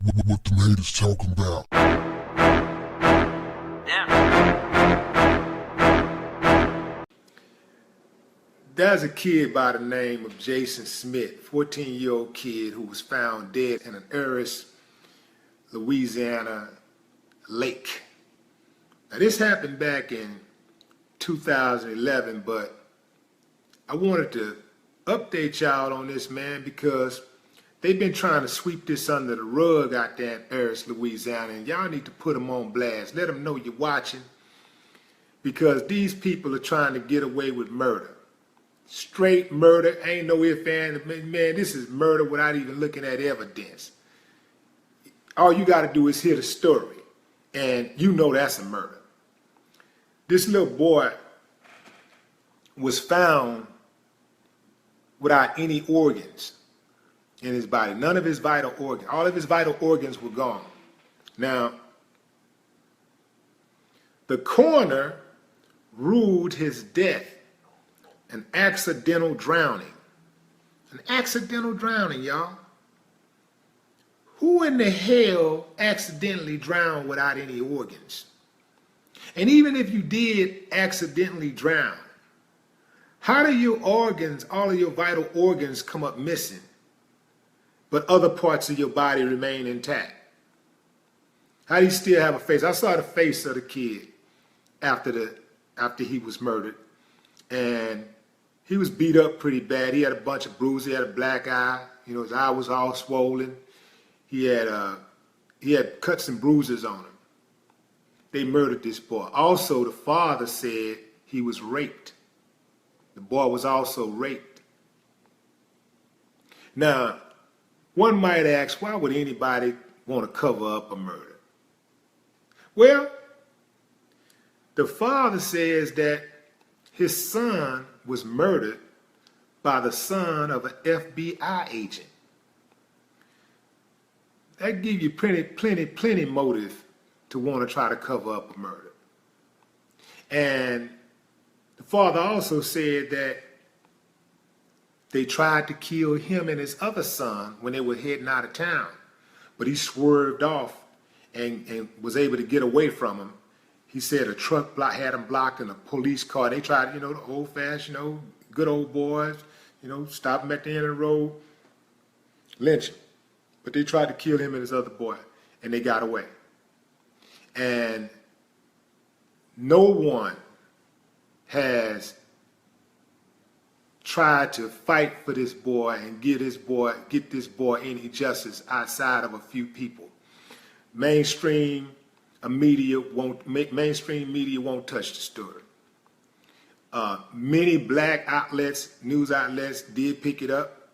What the haters talking about? There's a kid by the name of Jason Smith, 14-year-old kid who was found dead in an Eris, Louisiana lake. Now this happened back in 2011, but I wanted to update y'all on this, man, because they've been trying to sweep this under the rug out there in Eris, Louisiana, and y'all need to put them on blast. Let them know you're watching, because these people are trying to get away with murder. Straight murder, ain't no ifs, ands, man, this is murder without even looking at evidence. All you got to do is hear the story, and you know that's a murder. This little boy was found without any organs in his body. None of his vital organs. All of his vital organs were gone. Now, the coroner ruled his death an accidental drowning. An accidental drowning, y'all. Who in the hell accidentally drowned without any organs? And even if you did accidentally drown, how do your organs, all of your vital organs, come up missing, but other parts of your body remain intact? How do you still have a face? I saw the face of the kid after he was murdered, and he was beat up pretty bad. He had a bunch of bruises. He had a black eye. You know, his eye was all swollen. He had cuts and bruises on him. They murdered this boy. Also, the father said he was raped. The boy was also raped. Now, one might ask, why would anybody want to cover up a murder? Well, the father says that his son was murdered by the son of an FBI agent. That gives you plenty motive to want to try to cover up a murder. And the father also said that they tried to kill him and his other son when they were heading out of town, but he swerved off and was able to get away from him. He said a truck had him blocked in a police car. They tried, the old-fashioned, good old boys, stop him at the end of the road, lynch him. But they tried to kill him and his other boy, and they got away. And no one has tried to fight for this boy and get this boy any justice outside of a few people. Mainstream media won't touch the story. Many black outlets, news outlets, did pick it up.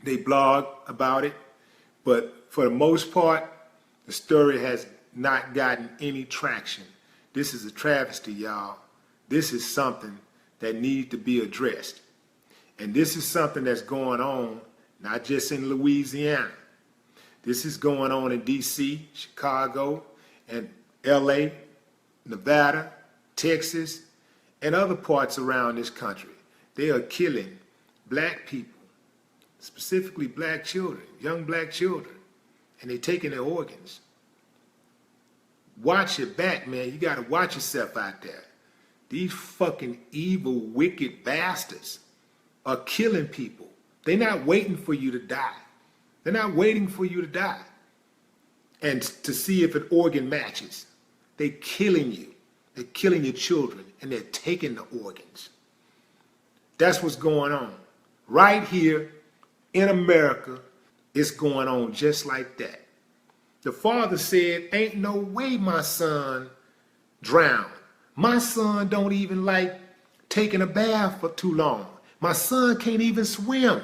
They blog about it, but for the most part, the story has not gotten any traction. This is a travesty, y'all. This is something that needs to be addressed. And this is something that's going on not just in Louisiana. This is going on in D.C., Chicago, and LA, Nevada, Texas, and other parts around this country. They are killing black people, specifically black children, young black children, and they're taking their organs. Watch your back, man. You got to watch yourself out there. These fucking evil, wicked bastards are killing people. They're not waiting for you to die. They're not waiting for you to die and to see if an organ matches. They're killing you. They're killing your children, and they're taking the organs. That's what's going on. Right here in America, it's going on just like that. The father said, ain't no way my son drowned. My son don't even like taking a bath for too long. My son can't even swim.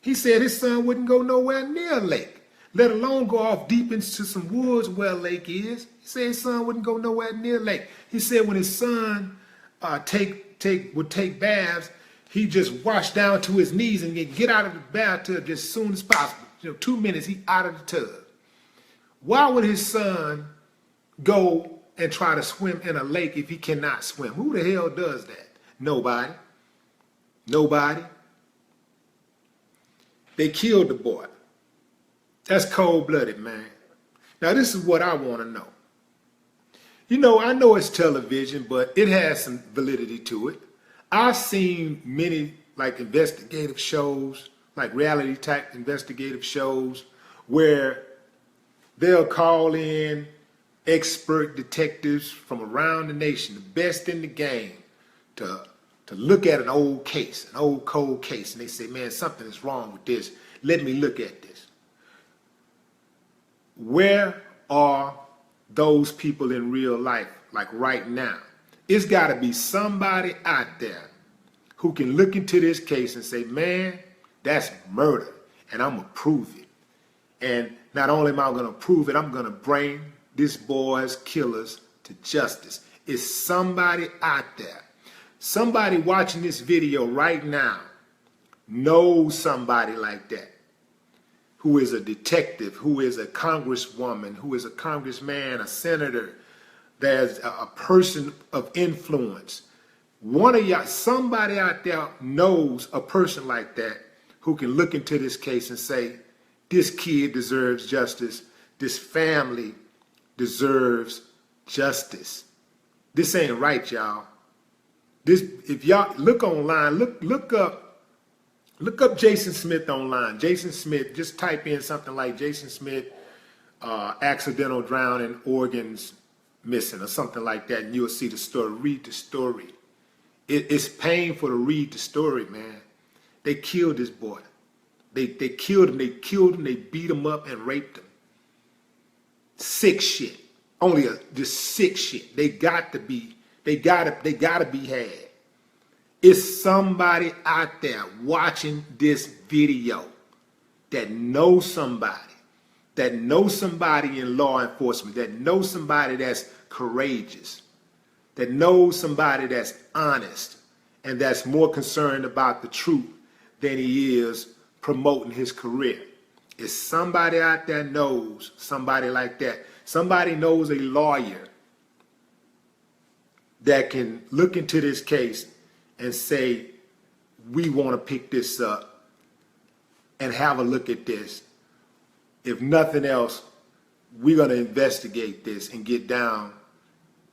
He said his son wouldn't go nowhere near a lake, let alone go off deep into some woods where a lake is. He said his son wouldn't go nowhere near a lake. He said when his son would take baths, he just washed down to his knees and get out of the bathtub just as soon as possible. 2 minutes, he out of the tub. Why would his son go and try to swim in a lake if he cannot swim? Who the hell does that? Nobody. Nobody. They killed the boy. That's cold-blooded, man. Now, this is what I want to know. You know, I know it's television, but it has some validity to it. I've seen many, like, investigative shows, like reality-type investigative shows, where they'll call in expert detectives from around the nation, the best in the game, to look at an old case, an old cold case, and they say, man, something is wrong with this. Let me look at this. Where are those people in real life, like right now? It's got to be somebody out there who can look into this case and say, man, that's murder, and I'm going to prove it. And not only am I going to prove it, I'm going to bring this boy's killers to justice. It's somebody out there. Somebody watching this video right now knows somebody like that, who is a detective, who is a congresswoman, who is a congressman, a senator. There's a person of influence. One of y'all, somebody out there knows a person like that who can look into this case and say, this kid deserves justice. This family deserves justice. This ain't right, y'all. This, if y'all look online, look up Jason Smith online. Jason Smith, just type in something like Jason Smith accidental drowning, organs missing, or something like that, and you'll see the story. Read the story. It's painful to read the story, man. They killed this boy. They killed him. They beat him up and raped him. Sick shit. Just sick shit. They gotta be had. It's somebody out there watching this video that knows somebody in law enforcement, that knows somebody that's courageous, that knows somebody that's honest, and that's more concerned about the truth than he is promoting his career. It's somebody out there knows somebody like that. Somebody knows a lawyer that can look into this case and say, we want to pick this up and have a look at this. If nothing else, we're going to investigate this and get down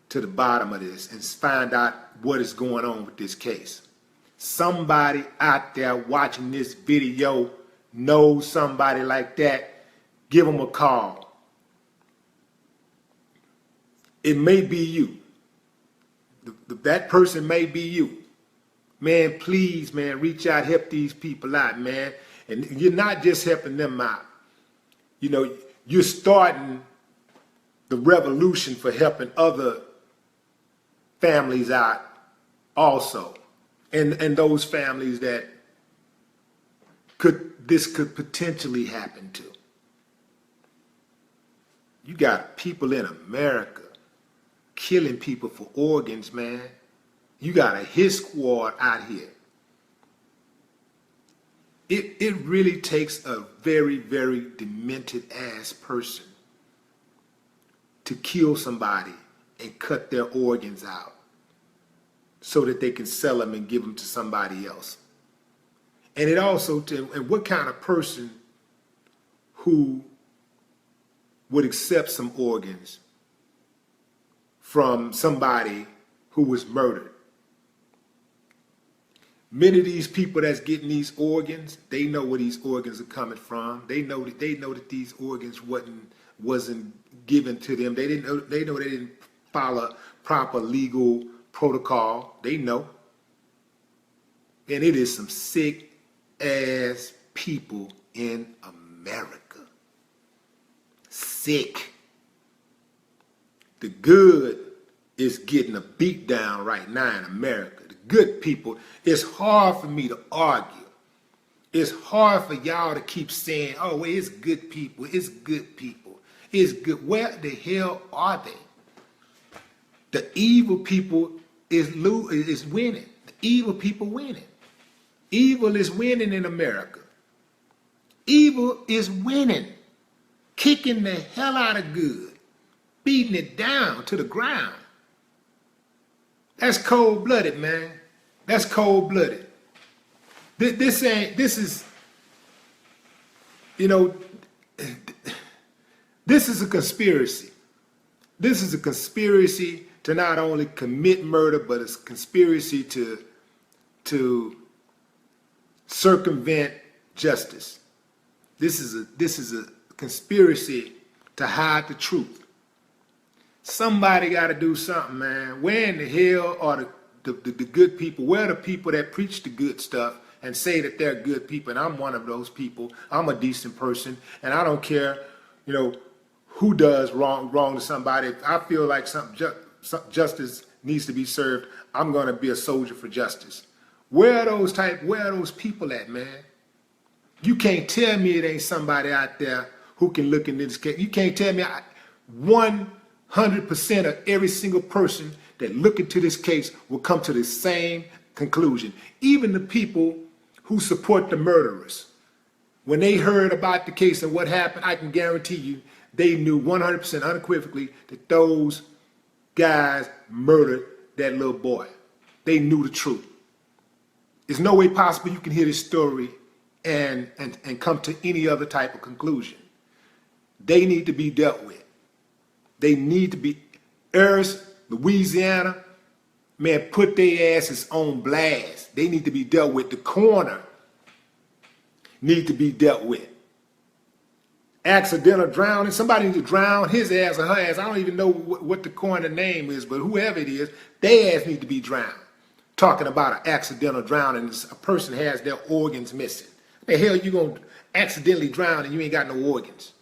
to the bottom of this and find out what is going on with this case. Somebody out there watching this video knows somebody like that. Give them a call. It may be you. That person may be you. Man, please, man, reach out, help these people out, man. And you're not just helping them out. You know, you're starting the revolution for helping other families out also. And those families that this could potentially happen to. You got people in America killing people for organs, man. You got a hit squad out here. It really takes a very, very demented ass person to kill somebody and cut their organs out so that they can sell them and give them to somebody else. And it also, and what kind of person who would accept some organs from somebody who was murdered? Many of these people that's getting these organs, they know where these organs are coming from. They know that these organs wasn't given to them. They know they didn't follow proper legal protocol. They know. And it is some sick ass people in America. Sick. The good is getting a beat down right now in America. The good people, it's hard for me to argue. It's hard for y'all to keep saying, oh, well, it's good people, it's good people, it's good. Where the hell are they? The evil people is winning. The evil people winning. Evil is winning in America. Evil is winning. Kicking the hell out of good. Beating it down to the ground. That's cold-blooded, man. That's cold-blooded. This is, you know, This is a conspiracy. This is a conspiracy to not only commit murder, but it's a conspiracy to circumvent justice. This is a conspiracy to hide the truth. Somebody got to do something, man. Where in the hell are the good people? Where are the people that preach the good stuff and say that they're good people? And I'm one of those people. I'm a decent person, and I don't care, who does wrong to somebody. If I feel like some justice needs to be served, I'm going to be a soldier for justice. Where are those people at, man? You can't tell me it ain't somebody out there who can look into this case. You can't tell me 100% of every single person that look into this case will come to the same conclusion. Even the people who support the murderers. When they heard about the case and what happened, I can guarantee you they knew 100% unequivocally that those guys murdered that little boy. They knew the truth. There's no way possible you can hear this story and come to any other type of conclusion. They need to be dealt with. They need to be, Louisiana, man, put their asses on blast. They need to be dealt with. The coroner need to be dealt with. Accidental drowning, somebody needs to drown his ass or her ass. I don't even know what the coroner name is, but whoever it is, their ass need to be drowned. Talking about an accidental drowning, a person has their organs missing. The hell you gonna accidentally drown and you ain't got no organs?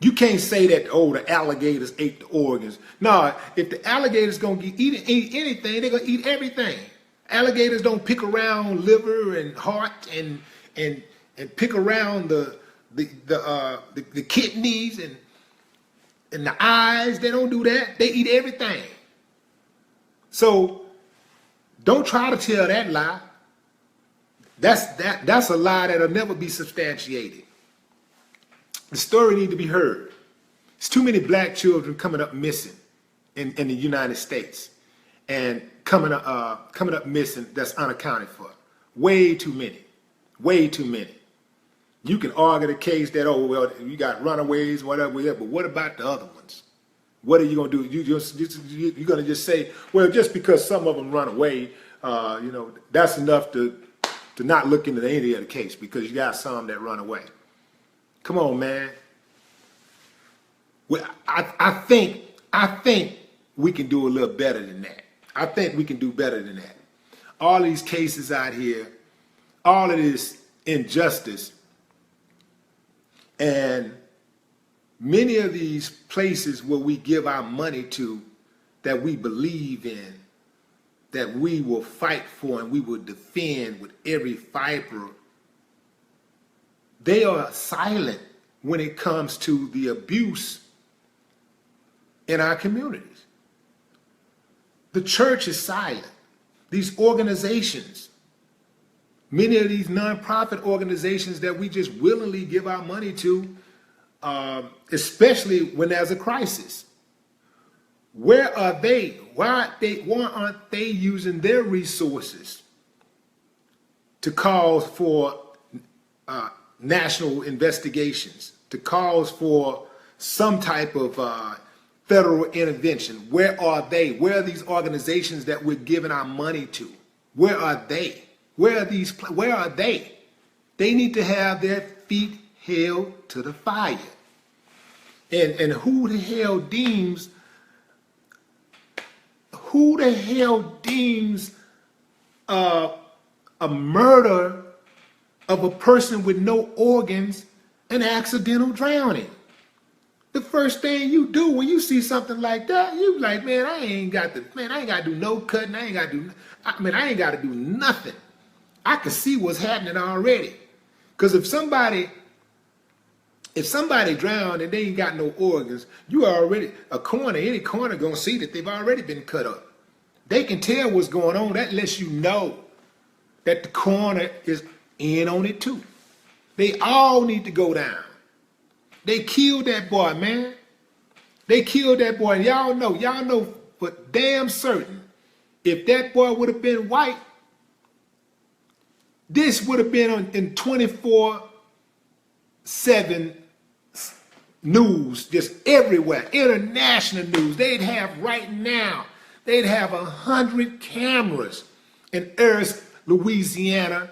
You can't say that, the alligators ate the organs. No, if the alligators gonna eat anything, they're gonna eat everything. Alligators don't pick around liver and heart and pick around the kidneys and the eyes. They don't do that. They eat everything. So don't try to tell that lie. That's a lie that'll never be substantiated. The story needs to be heard. There's too many black children coming up missing in the United States, and coming up missing that's unaccounted for. Way too many. Way too many. You can argue the case that, you got runaways, whatever, but what about the other ones? What are you going to do? You're going to just say, well, just because some of them run away, that's enough to not look into any other case because you got some that run away. Come on, man. Well, I think we can do a little better than that. I think we can do better than that. All these cases out here, all of this injustice, and many of these places where we give our money to, that we believe in, that we will fight for and we will defend with every fiber, they are silent when it comes to the abuse in our communities. The church is silent. These organizations, many of these nonprofit organizations that we just willingly give our money to, especially when there's a crisis. Where are they? Why aren't they using their resources to call for national investigations, to cause for some type of federal intervention? Where are they? Where are these organizations that we're giving our money to? Where are they? Where are they? They need to have their feet held to the fire. And who the hell deems a murder of a person with no organs an accidental drowning? The first thing you do when you see something like that, you like, man, I ain't got to do no cutting. I ain't got to do nothing. I can see what's happening already. Because if somebody drowned and they ain't got no organs, you are already, any coroner gonna see that they've already been cut up. They can tell what's going on. That lets you know that the coroner is in on it too. They all need to go down. They killed that boy, man. They killed that boy. And y'all know for damn certain, if that boy would have been white, this would have been in 24/7, news just everywhere, international news. They'd have 100 cameras in Eris, Louisiana.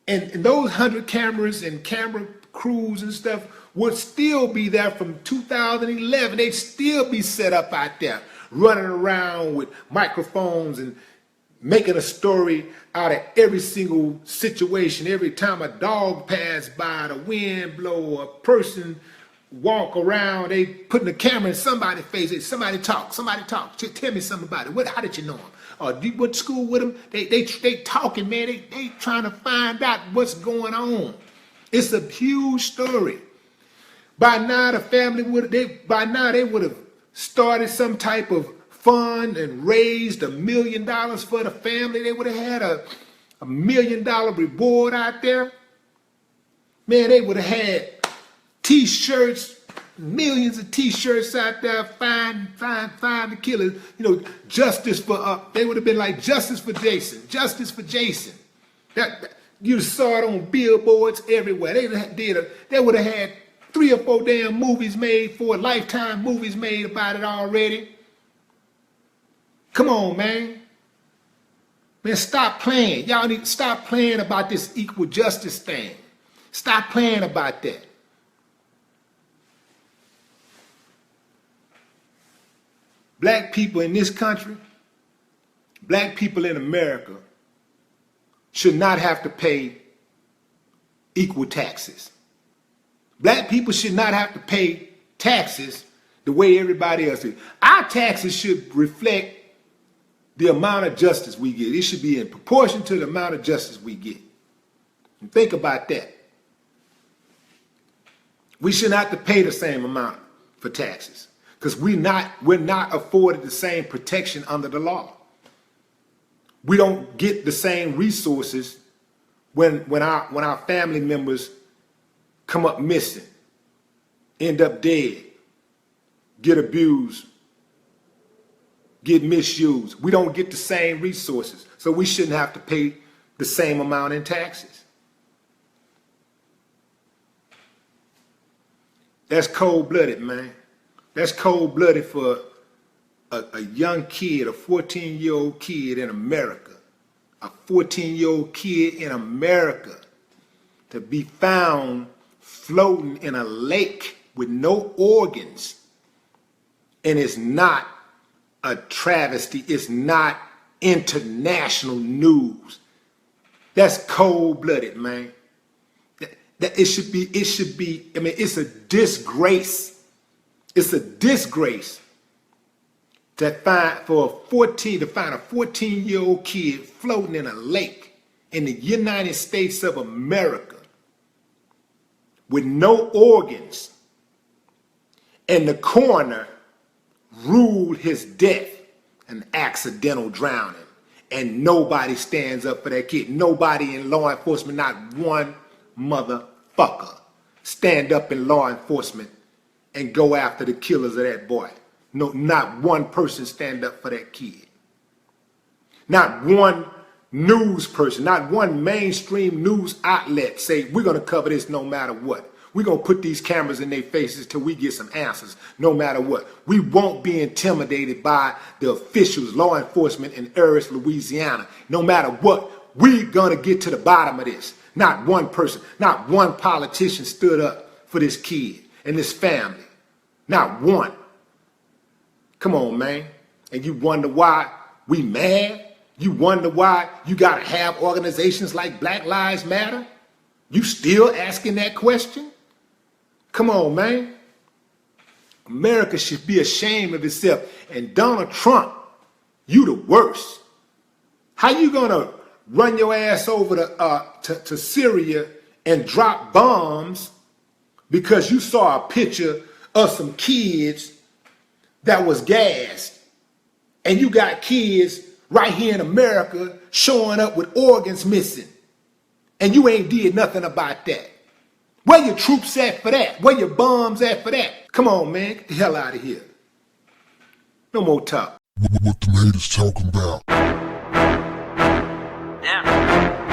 And those 100 cameras and camera crews and stuff would still be there from 2011. They'd still be set up out there, running around with microphones and making a story out of every single situation. Every time a dog passed by, the wind blow, a person walk around, they putting the camera in somebody's face. They, somebody talk. Tell me something about it. How did you know him? You went to school with them? They talking, man. They trying to find out what's going on. It's a huge story. By now the family they would have started some type of fund and raised $1 million for the family. They would have had a $1 million reward out there. Man, they would have had T-shirts, millions of T-shirts out there. Find the killers. You know, justice for they would have been like justice for Jason. Justice for Jason. You saw it on billboards everywhere. They would have had 3 or 4 damn movies made, 4 Lifetime movies made about it already. Come on, man. Man, stop playing. Y'all need to stop playing about this equal justice thing. Stop playing about that. Black people in this country, black people in America should not have to pay equal taxes. Black people should not have to pay taxes the way everybody else is. Our taxes should reflect the amount of justice we get. It should be in proportion to the amount of justice we get. And think about that. We should not have to pay the same amount for taxes because we're not afforded the same protection under the law. We don't get the same resources when our family members come up missing, end up dead, get abused, get misused. We don't get the same resources, so we shouldn't have to pay the same amount in taxes. That's cold-blooded, man. That's cold-blooded for a young kid, a 14-year-old kid in America, a 14-year-old kid in America to be found floating in a lake with no organs. And it's not a travesty. It's not international news. That's cold-blooded, man. That it should be, I mean, it's a disgrace. It's a disgrace to find a 14-year-old kid floating in a lake in the United States of America with no organs, and the coroner ruled his death an accidental drowning, and nobody stands up for that kid. Nobody in law enforcement, not one motherfucker, stand up in law enforcement and go after the killers of that boy. No, not one person stand up for that kid. Not one news person, not one mainstream news outlet say, we're going to cover this no matter what. We're going to put these cameras in their faces till we get some answers, no matter what. We won't be intimidated by the officials, law enforcement in Eris, Louisiana. No matter what, we're going to get to the bottom of this. Not one person, not one politician stood up for this kid and this family. Not one. Come on, man. And you wonder why we mad? You wonder why you got to have organizations like Black Lives Matter? You still asking that question? Come on, man. America should be ashamed of itself. And Donald Trump, you the worst. How you gonna run your ass over to Syria and drop bombs because you saw a picture of some kids that was gassed, and you got kids right here in America showing up with organs missing, and you ain't did nothing about that? Where your troops at for that? Where your bombs at for that? Come on, man, get the hell out of here. No more talk. What the haters talking about? Yeah.